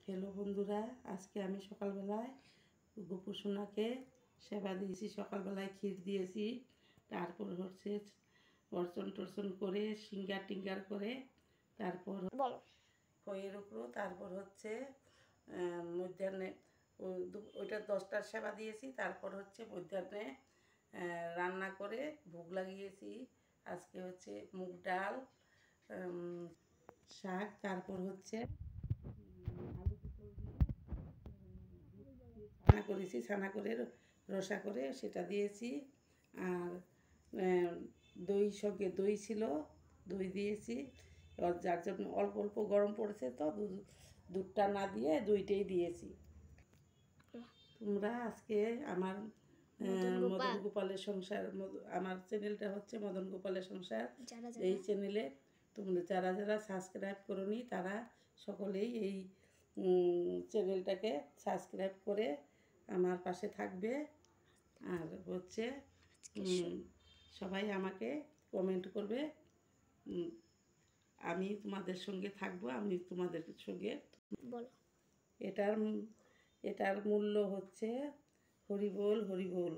Hello বন্ধুরা, আজকে আমি সকালবেলায় গোপু সোনাকে সেবা দিয়েছি। সকালবেলায় ক্ষীর দিয়েছি, তারপর হচ্ছে অর্চন টর্চন করে সিঙ্গার টিঙ্গার করে তারপর খইয়ের উপর তারপর হচ্ছে মধ্যাহ্নে ওইটা 10টার সেবা দিয়েছি। তারপর হচ্ছে মধ্যাহ্নে রান্না করে ভোগ লাগিয়েছি। আজকে হচ্ছে মুগ ডাল, শাক, তারপর হচ্ছে আলু পটল দিয়ে ছানা করেছি, ছানা করে রসা করে সেটা দিয়েছি। আর দই সঙ্গে দই ছিল, দই দিয়েছি। যার জন্য অল্প অল্প গরম পড়েছে তো দুধটা না দিয়ে দইটাই দিয়েছি। তোমরা আজকে আমার মদন গোপালের সংসার, আমার চ্যানেলটা হচ্ছে মদন গোপালের সংসার। এই চ্যানেলে তোমরা যারা যারা সাবস্ক্রাইব করোনি তারা সকলেই এই চ্যানেলটাকে সাবস্ক্রাইব করে আমার পাশে থাকবে। আর হচ্ছে সবাই আমাকে কমেন্ট করবে। আমি তোমাদের সঙ্গে থাকবো, আমি তোমাদের সঙ্গে বলো। এটার মূল্য হচ্ছে হরিবোল হরিবোল।